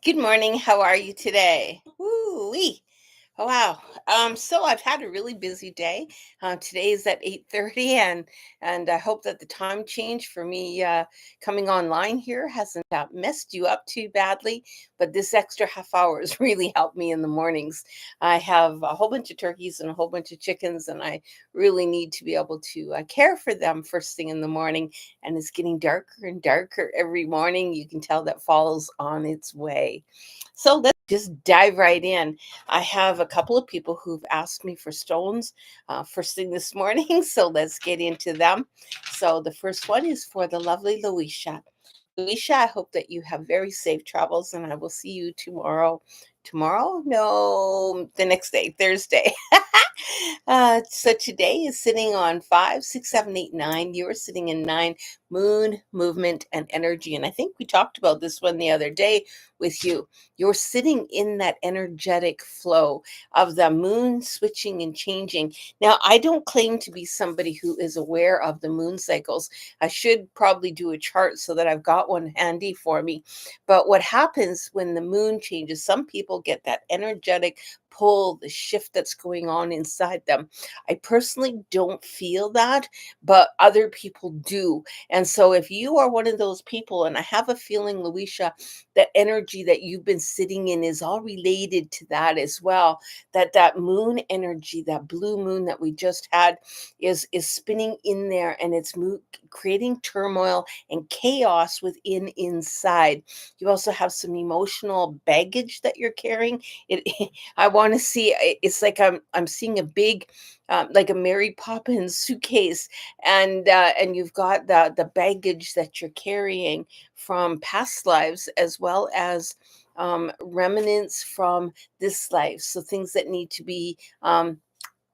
Good morning. How are you today? Woo-wee. Oh, wow. So I've had a really busy day. Today is at 8:30, and I hope that the time change for me coming online here hasn't messed you up too badly. But this extra half hour has really helped me in the mornings. I have a whole bunch of turkeys and a whole bunch of chickens, and I really need to be able to care for them first thing in the morning. And it's getting darker and darker every morning. You can tell that fall is on its way. So let's just dive right in. I have a couple of people who've asked me for stones first thing this morning, so let's get into them. So the first one is for the lovely Luisha. Luisha, I hope that you have very safe travels, and I will see you tomorrow. Tomorrow? No, the next day, Thursday. So today is sitting on 5, 6, 7, 8, 9. You are sitting in 9, moon, movement, and energy. And I think we talked about this one the other day with you. You're sitting in that energetic flow of the moon switching and changing. Now, I don't claim to be somebody who is aware of the moon cycles. I should probably do a chart so that I've got one handy for me. But what happens when the moon changes, some people get that energetic pull, the shift that's going on inside them. I personally don't feel that, but other people do. And so if you are one of those people, and I have a feeling, Luisha, that energy that you've been sitting in is all related to that as well. That moon energy, that blue moon that we just had is spinning in there, and it's creating turmoil and chaos within inside. You also have some emotional baggage that you're carrying. It I want to see. It's like I'm seeing a big, like a Mary Poppins suitcase, and you've got the baggage that you're carrying from past lives as well as remnants from this life. So things that need to be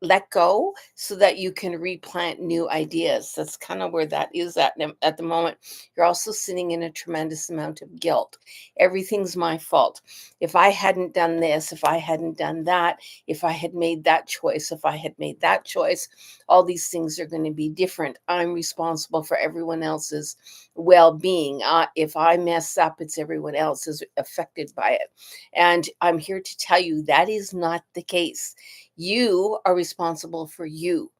let go so that you can replant new ideas. That's kind of where that is at the moment. You're also sitting in a tremendous amount of guilt. Everything's my fault. If I hadn't done this, if I hadn't done that, if I had made that choice, if I had made that choice, all these things are going to be different. I'm responsible for everyone else's well-being. If I mess up, it's everyone else is affected by it. And I'm here to tell you that is not the case. You are responsible for you.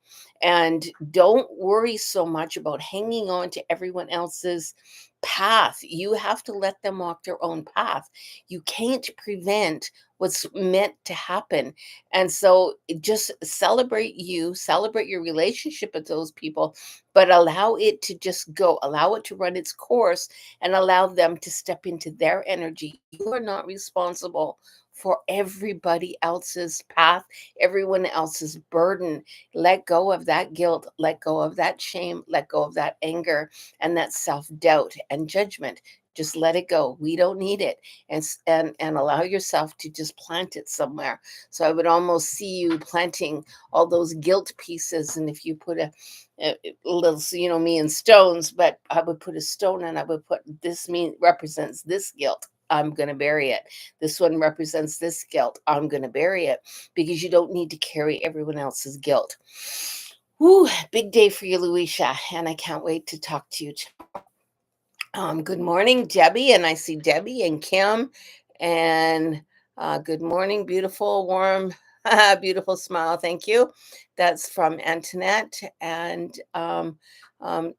And don't worry so much about hanging on to everyone else's path. You have to let them walk their own path. You can't prevent what's meant to happen. And so just celebrate you, celebrate your relationship with those people, but allow it to just go, allow it to run its course, and allow them to step into their energy. You are not responsible for everybody else's path, everyone else's burden. Let go of that guilt, let go of that shame, let go of that anger and that self-doubt and judgment. Just let it go. We don't need it. And allow yourself to just plant it somewhere. So I would almost see you planting all those guilt pieces. And if you put a little, so you know me and stones, but I would put a stone and I would put this mean represents this guilt. I'm going to bury it. This one represents this guilt. I'm going to bury it because you don't need to carry everyone else's guilt. Woo, big day for you, Luisha, and I can't wait to talk to you. Good morning, Debbie, and I see Debbie and Kim, and good morning, beautiful, warm, beautiful smile. Thank you. That's from Antoinette and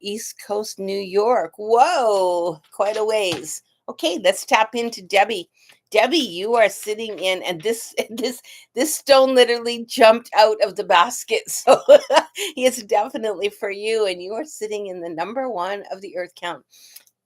East Coast, New York. Whoa, quite a ways. Okay, let's tap into Debbie. Debbie, you are sitting in, and this this stone literally jumped out of the basket, so it's definitely for you. And you are sitting in the number one of the Earth count.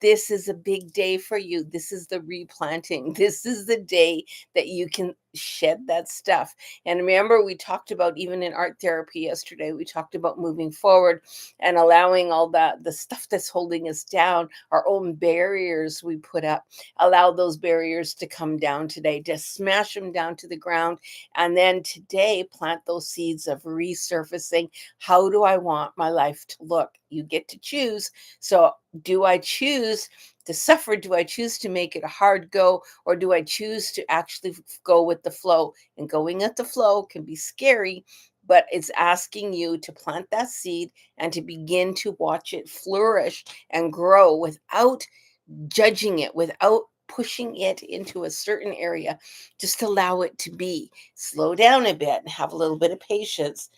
This is a big day for you. This is the replanting. This is the day that you can shed that stuff. And remember, we talked about, even in art therapy yesterday, we talked about moving forward and allowing all the stuff that's holding us down, our own barriers we put up, allow those barriers to come down today, just smash them down to the ground. And then today, plant those seeds of resurfacing. How do I want my life to look? You get to choose. So do I choose to suffer? Do I choose to make it a hard go? Or do I choose to actually go with the flow? And going at the flow can be scary, but it's asking you to plant that seed and to begin to watch it flourish and grow without judging it, without pushing it into a certain area. Just allow it to be. Slow down a bit and have a little bit of patience.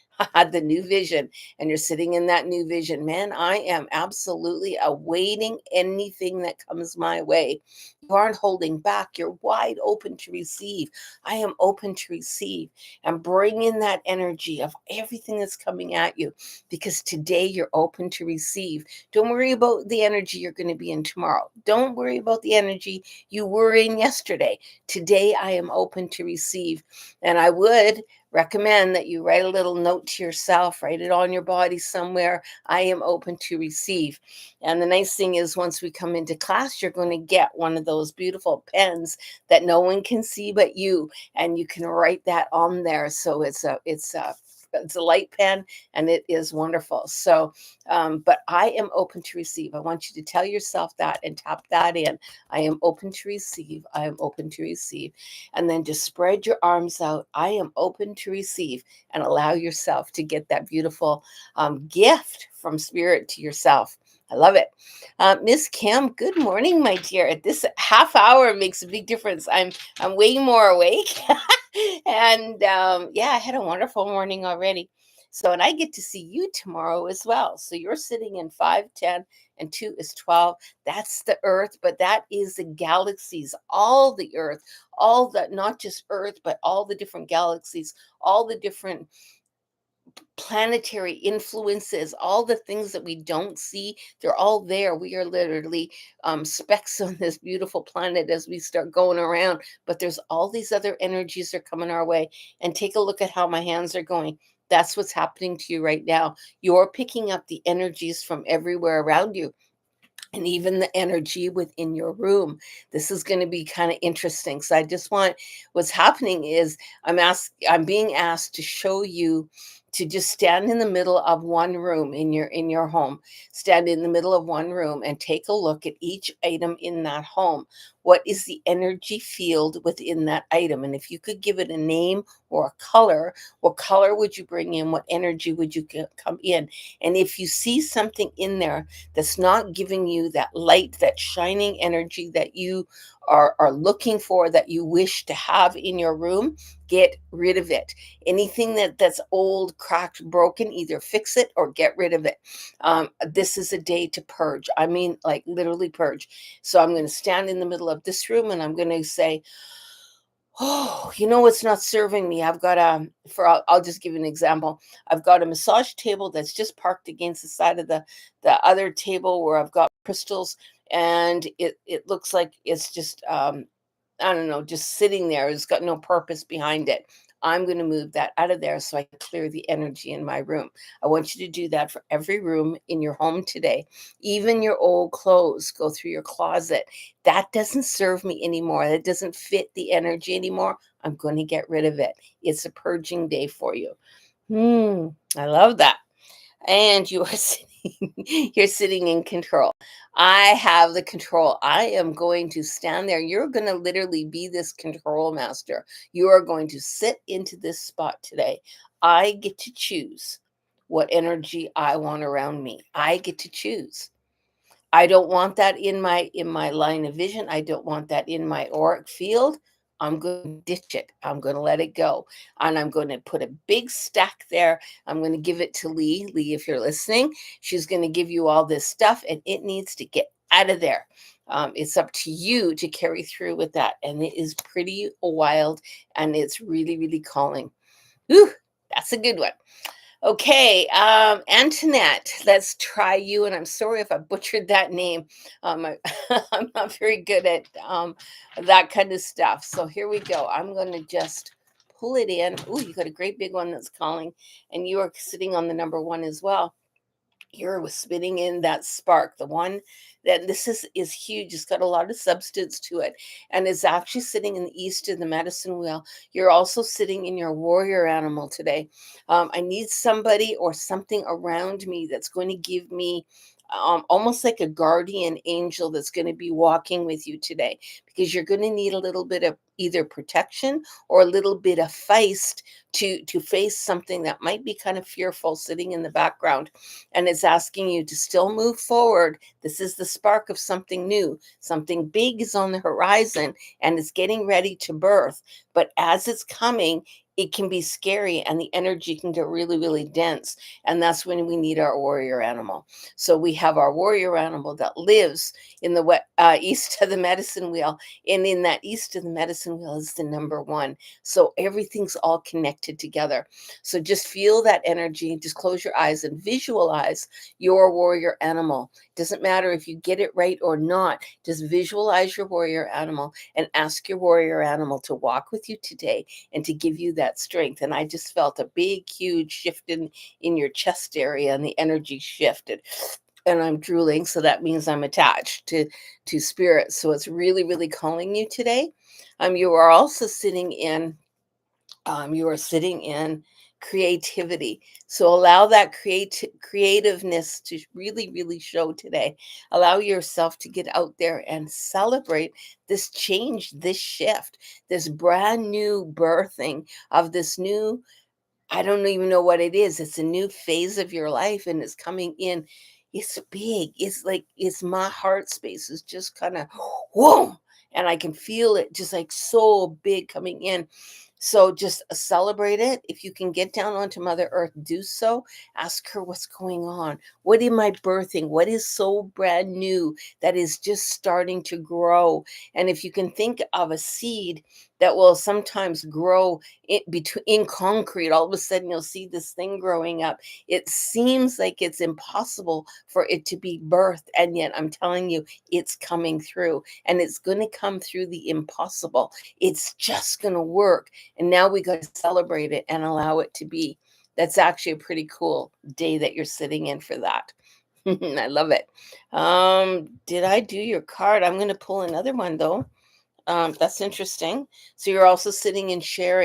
The new vision, and you're sitting in that new vision. Man, I am absolutely awaiting anything that comes my way. You aren't holding back. You're wide open to receive. I am open to receive and bring in that energy of everything that's coming at you, because today you're open to receive. Don't worry about the energy you're going to be in tomorrow. Don't worry about the energy you were in yesterday. Today I am open to receive. And I would recommend that you write a little note to yourself, write it on your body somewhere. I am open to receive. And the nice thing is, once we come into class, you're going to get one of those beautiful pens that no one can see but you, and you can write that on there. So it's a light pen, and it is wonderful. So, but I am open to receive. I want you to tell yourself that and tap that in. I am open to receive. I am open to receive. And then just spread your arms out. I am open to receive, and allow yourself to get that beautiful gift from spirit to yourself. I love it. Miss Kim, good morning, my dear. This half hour makes a big difference. I'm way more awake. And yeah, I had a wonderful morning already. So, and I get to see you tomorrow as well. So you're sitting in 5, 10, and 2 is 12. That's the earth, but that is the galaxies, all the earth, all the, not just earth, but all the different galaxies, all the different planetary influences, all the things that we don't see, they're all there. We are literally specks on this beautiful planet as we start going around. But there's all these other energies that are coming our way. And take a look at how my hands are going. That's what's happening to you right now. You're picking up the energies from everywhere around you, and even the energy within your room. This is going to be kind of interesting. So I just want, what's happening is I'm being asked to show you to just stand in the middle of one room in your home. Stand in the middle of one room and take a look at each item in that home. What is the energy field within that item? And if you could give it a name or a color, what color would you bring in? What energy would you come in? And if you see something in there that's not giving you that light, that shining energy that you are looking for, that you wish to have in your room, get rid of it. Anything that's old, cracked, broken, either fix it or get rid of it. This is a day to purge. I mean, like literally purge. So I'm going to stand in the middle of this room, and I'm going to say, oh, you know what's not serving me? I've got I'll just give you an example. I've got a massage table that's just parked against the side of the other table where I've got crystals, and it looks like it's just I don't know, just sitting there. It's got no purpose behind it. I'm going to move that out of there so I can clear the energy in my room. I want you to do that for every room in your home today. Even your old clothes, go through your closet. That doesn't serve me anymore. That doesn't fit the energy anymore. I'm going to get rid of it. It's a purging day for you. I love that. And you are sitting, you're sitting in control. I have the control. I am going to stand there. You're going to literally be this control master. You are going to sit into this spot today. I get to choose what energy I want around me. I get to choose. I don't want that in my line of vision. I don't want that in my auric field. I'm going to ditch it. I'm going to let it go. And I'm going to put a big stack there. I'm going to give it to Lee. Lee, if you're listening, she's going to give you all this stuff, and it needs to get out of there. It's up to you to carry through with that. And it is pretty wild, and it's really, really calling. Whew, that's a good one. Okay, Antoinette, let's try you. And I'm sorry if I butchered that name. I'm not very good at that kind of stuff. So here we go. I'm going to just pull it in. Oh, you got a great big one that's calling, and you are sitting on the number one as well. You're spinning in that spark, the one that this is huge. It's got a lot of substance to it, and it's actually sitting in the east of the medicine wheel. You're also sitting in your warrior animal today. I need somebody or something around me that's going to give me almost like a guardian angel that's going to be walking with you today, because you're going to need a little bit of either protection or a little bit of feist to face something that might be kind of fearful sitting in the background, and it's asking you to still move forward. This is the spark of something new. Something big is on the horizon and it's getting ready to birth, but as it's coming, it can be scary and the energy can get really, really dense. And that's when we need our warrior animal. So we have our warrior animal that lives in the east of the medicine wheel. And in that east of the medicine wheel is the number one. So everything's all connected together. So just feel that energy. Just close your eyes and visualize your warrior animal. Doesn't matter if you get it right or not. Just visualize your warrior animal and ask your warrior animal to walk with you today and to give you that strength. And I just felt a big, huge shift in your chest area, and the energy shifted. And I'm drooling, so that means I'm attached to spirit. So it's really, really calling you today. You are also sitting in you are sitting in creativity. So allow that creativeness to really, really show today. Allow yourself to get out there and celebrate this change, this shift, this brand new birthing of this new, I don't even know what it is. It's a new phase of your life and it's coming in. It's big. It's like it's my heart space is just kind of whoa. And I can feel it just like so big coming in. So just celebrate it. If you can get down onto Mother Earth, do so. Ask her what's going on. What am I birthing? What is so brand new that is just starting to grow? And if you can think of a seed that will sometimes grow in concrete, all of a sudden you'll see this thing growing up. It seems like it's impossible for it to be birthed, and yet I'm telling you, it's coming through, and it's going to come through the impossible. It's just going to work, and now we got to celebrate it and allow it to be. That's actually a pretty cool day that you're sitting in for that. I love it. Did I do your card? I'm going to pull another one though. That's interesting. So you're also sitting and share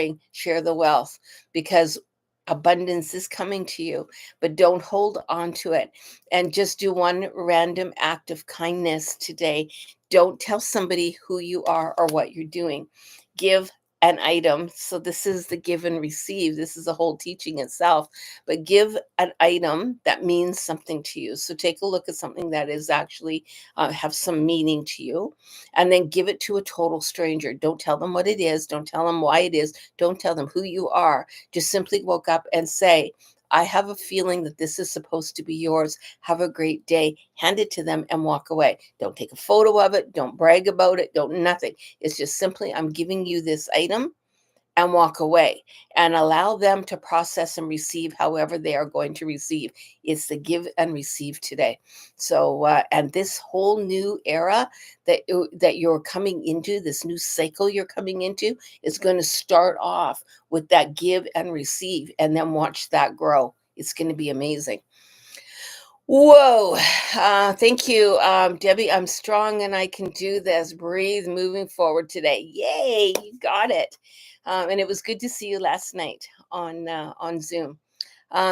the wealth, because abundance is coming to you, but don't hold on to it. And just do one random act of kindness today. Don't tell somebody who you are or what you're doing. Give an item. So this is the give and receive. This is a whole teaching itself, but give an item that means something to you. So take a look at something that is actually have some meaning to you, and then give it to a total stranger. Don't tell them what it is. Don't tell them why it is. Don't tell them who you are. Just simply woke up and say, I have a feeling that this is supposed to be yours. Have a great day. Hand it to them and walk away. Don't take a photo of it. Don't brag about it. Don't nothing. It's just simply, I'm giving you this item, and walk away and allow them to process and receive however they are going to receive. It's the give and receive today. So, and this whole new era that you're coming into, this new cycle you're coming into, is going to start off with that give and receive, and then watch that grow. It's going to be amazing. Whoa. Thank you, Debbie. I'm strong and I can do this. Breathe moving forward today. Yay, you got it. And it was good to see you last night on Zoom.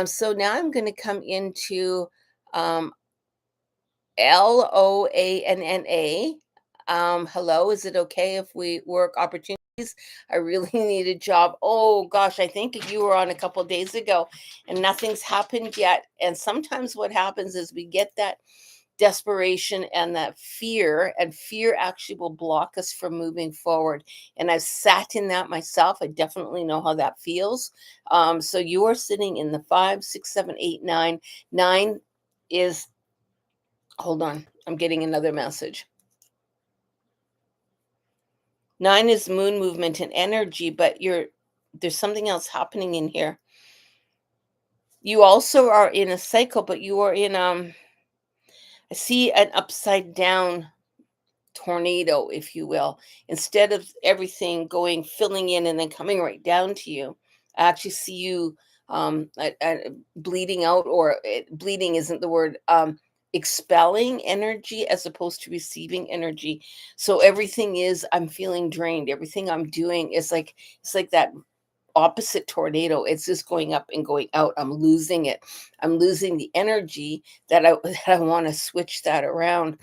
So now I'm going to come into um, Loanna. Hello, is it okay if we work opportunities? I really need a job. Oh gosh, I think you were on a couple days ago and nothing's happened yet. And sometimes what happens is we get that desperation and that fear, and fear actually will block us from moving forward. And I've sat in that myself. I definitely know how that feels. So you are sitting in the 5, 6, 7, 8, 9. Nine is, hold on, I'm getting another message. 9 is moon movement and energy, but there's something else happening in here. You also are in a cycle, but you are in I see an upside down tornado, if you will. Instead of everything going filling in and then coming right down to you, I actually see you bleeding out, or bleeding isn't the word. Expelling energy as opposed to receiving energy. So everything is, I'm feeling drained. Everything I'm doing is like, it's like that opposite tornado. It's just going up and going out. I'm losing it. I'm losing the energy that I that I want to switch that around.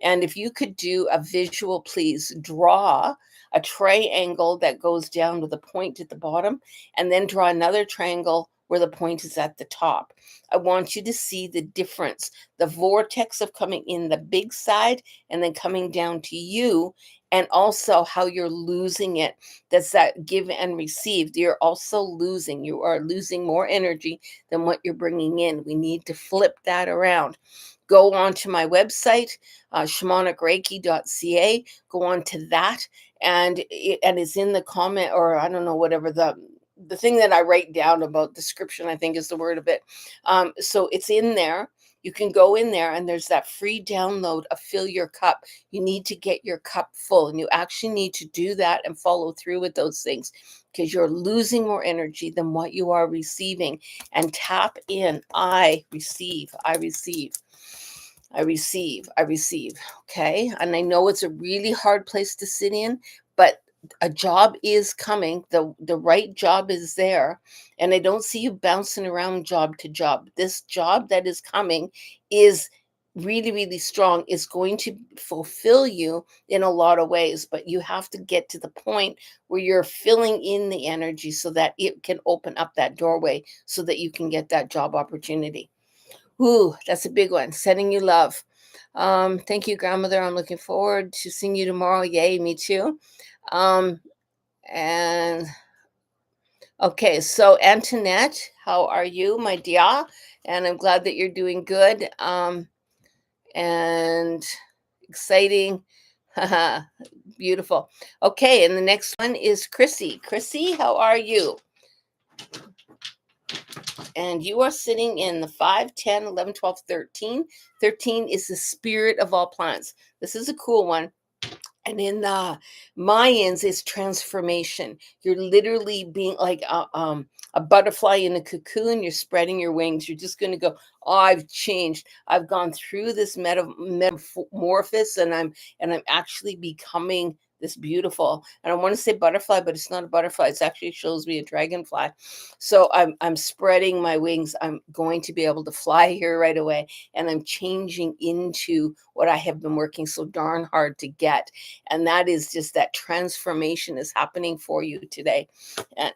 And if you could do a visual, please draw a triangle that goes down with a point at the bottom, and then draw another triangle where the point is at the top. I want you to see the difference, the vortex of coming in the big side and then coming down to you, and also how you're losing it. That's that give and receive. You're also losing. You are losing more energy than what you're bringing in. We need to flip that around. Go on to my website, shamanicreiki.ca. Go on to that, and it's in the comment, or I don't know, whatever the thing that I write down about description, I think is the word of it. So it's in there. You can go in there, and there's that free download of Fill Your Cup. You need to get your cup full, and you actually need to do that and follow through with those things, because you're losing more energy than what you are receiving. And tap in. I receive. I receive. I receive. I receive. Okay. And I know it's a really hard place to sit in, but a job is coming. The right job is there. And I don't see you bouncing around job to job. This job that is coming is really, really strong. It's going to fulfill you in a lot of ways, but you have to get to the point where you're filling in the energy so that it can open up that doorway so that you can get that job opportunity. Ooh, that's a big one. Sending you love. Thank you, grandmother. I'm looking forward to seeing you tomorrow. Yay, me too. Um, and okay, so Antoinette, how are you, my dear? And I'm glad that you're doing good. And exciting. Haha, beautiful. Okay, and the next one is Chrissy. Chrissy, how are you? And you are sitting in the 5, 10, 11, 12, 13. 13 is the spirit of all plants. This is a cool one. And in the Mayans, it's transformation. You're literally being like a butterfly in a cocoon. You're spreading your wings. You're just going to go, oh, I've changed. I've gone through this metamorphosis, and I'm actually becoming this beautiful. And I want to say butterfly, but it's not a butterfly. It actually shows me a dragonfly. So I'm spreading my wings. I'm going to be able to fly here right away, and I'm changing into what I have been working so darn hard to get. And that is just that transformation is happening for you today.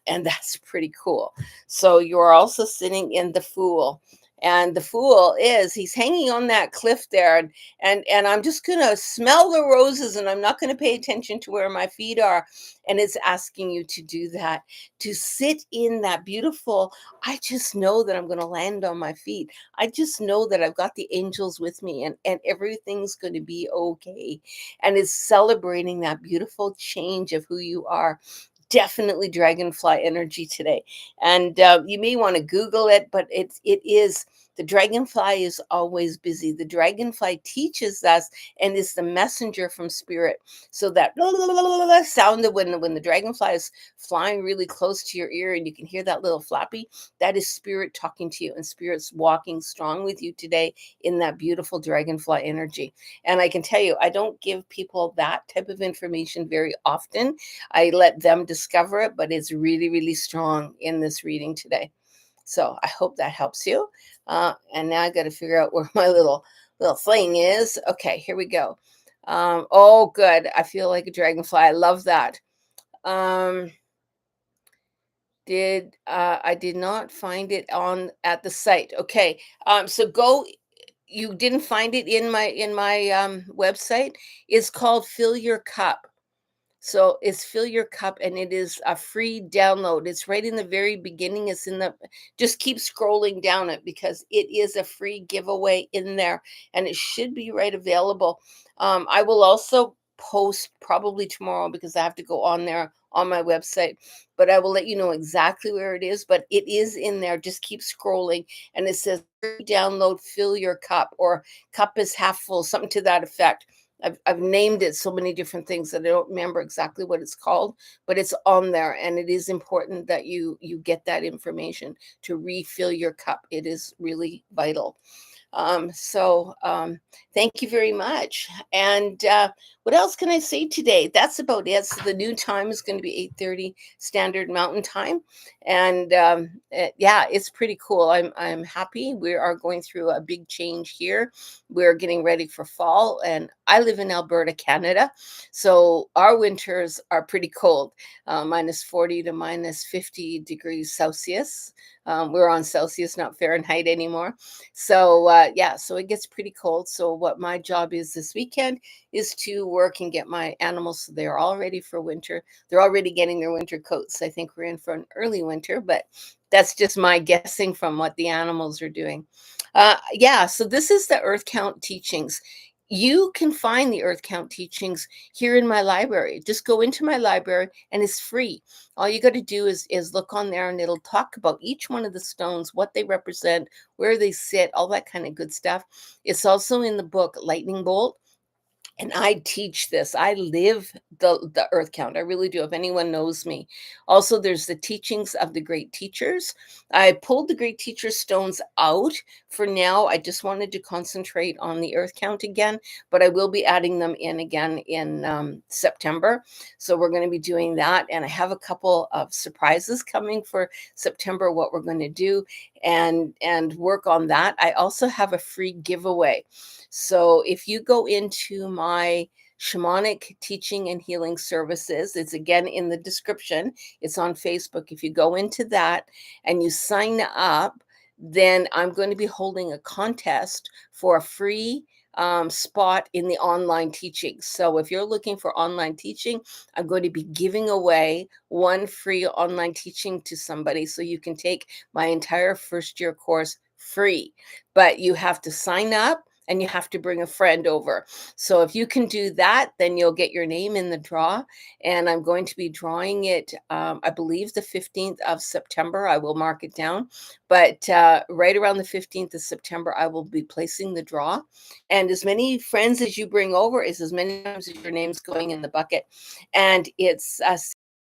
And that's pretty cool. So you're also sitting in the Fool. And the Fool he's hanging on that cliff there, and I'm just gonna smell the roses, and I'm not gonna pay attention to where my feet are. And it's asking you to do that, to sit in that beautiful, I just know that I'm gonna land on my feet. I just know that I've got the angels with me, and everything's gonna be okay. And it's celebrating that beautiful change of who you are. Definitely dragonfly energy today. And you may want to Google it, but it is, the dragonfly is always busy. The dragonfly teaches us and is the messenger from spirit. So that sound of when the dragonfly is flying really close to your ear and you can hear that little flappy, that is spirit talking to you, and spirit's walking strong with you today in that beautiful dragonfly energy. And I can tell you, I don't give people that type of information very often. I let them discover it, but it's really, really strong in this reading today. So I hope that helps you. And now I got to figure out where my little thing is. Okay, here we go. Oh, good. I feel like a dragonfly. I love that. I did not find it on at the site. Okay. So go. You didn't find it in my website. It's called Fill Your Cup. So it's Fill Your Cup, and it is a free download. It's right in the very beginning. It's in the, just keep scrolling down it because it is a free giveaway in there, and it should be right available. I will also post probably tomorrow because I have to go on there on my website, but I will let you know exactly where it is. But it is in there. Just keep scrolling, and it says free download Fill Your Cup, or cup is half full, something to that effect. I've named it so many different things that I don't remember exactly what it's called, but it's on there, and it is important that you get that information to refill your cup. It is really vital. So thank you very much. And what else can I say today? That's about it. So the new time is going to be 8:30 Standard Mountain Time, and yeah, it's pretty cool. I'm happy. We are going through a big change here. We're getting ready for fall, and I live in Alberta, Canada, so our winters are pretty cold, minus 40 to minus 50 degrees Celsius. We're on Celsius, not Fahrenheit anymore. So yeah, so it gets pretty cold. So what my job is this weekend is to work and get my animals so they're all ready for winter. They're already getting their winter coats. I think we're in for an early winter, but that's just my guessing from what the animals are doing. Yeah, so this is the Earth Count teachings. You can find the Earth Count teachings here in my library. Just go into my library and it's free. All you got to do is look on there and it'll talk about each one of the stones, what they represent, where they sit, all that kind of good stuff. It's also in the book Lightning Bolt, and I teach this. I live the earth count. I really do. If anyone knows me. Also, there's the teachings of the great teachers. I pulled the great teacher stones out for now. I just wanted to concentrate on the earth count again, but I will be adding them in again in September. So we're going to be doing that, and I have a couple of surprises coming for September. What we're going to do and work on that. I also have a free giveaway. So if you go into my shamanic teaching and healing services, it's again in the description, it's on Facebook. If you go into that and you sign up, then I'm going to be holding a contest for a free spot in the online teaching. So if you're looking for online teaching, I'm going to be giving away one free online teaching to somebody so you can take my entire first year course free. But you have to sign up and you have to bring a friend over. So if you can do that, then you'll get your name in the draw. And I'm going to be drawing it, I believe, the 15th of September. I will mark it down. But right around the 15th of September, I will be placing the draw. And as many friends as you bring over is as many times as your name's going in the bucket. And it's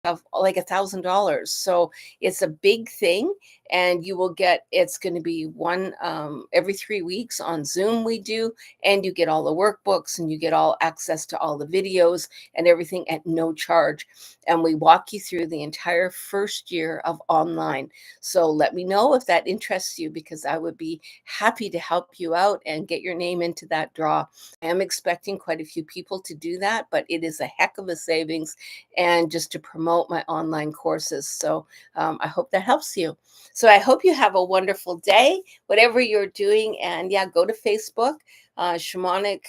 of like $1,000. So it's a big thing, and you will get, it's going to be one every 3 weeks on Zoom we do, and you get all the workbooks and you get all access to all the videos and everything at no charge. And we walk you through the entire first year of online. So let me know if that interests you, because I would be happy to help you out and get your name into that draw. I am expecting quite a few people to do that, but it is a heck of a savings, and just to promote my online courses. So I hope that helps you. So I hope you have a wonderful day, whatever you're doing. And yeah, go to Facebook, Shamanic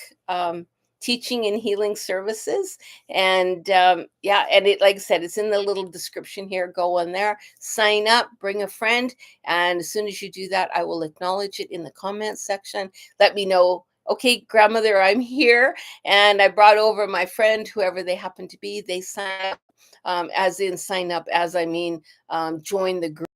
Teaching and Healing Services. And yeah, and it, like I said, it's in the little description here. Go on there, sign up, bring a friend. And as soon as you do that, I will acknowledge it in the comments section. Let me know, okay, grandmother, I'm here. And I brought over my friend, whoever they happen to be. They sign up, as in sign up, as I mean, join the group.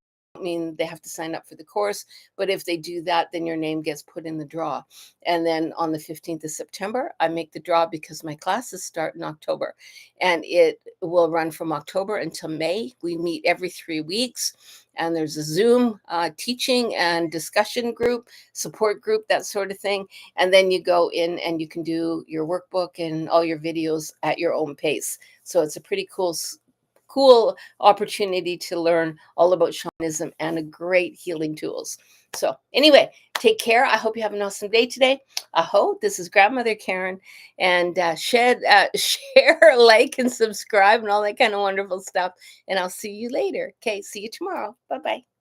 Mean they have to sign up for the course, but if they do that, then your name gets put in the draw. And then on the 15th of September, I make the draw because my classes start in October, and it will run from October until May. We meet every 3 weeks, and there's a Zoom teaching and discussion group, support group, that sort of thing. And then you go in and you can do your workbook and all your videos at your own pace. So it's a pretty cool opportunity to learn all about shamanism and a great healing tools. So anyway, take care. I hope you have an awesome day today. I hope. This is Grandmother Karen, and share, like, and subscribe and all that kind of wonderful stuff. And I'll see you later. Okay, see you tomorrow. Bye-bye.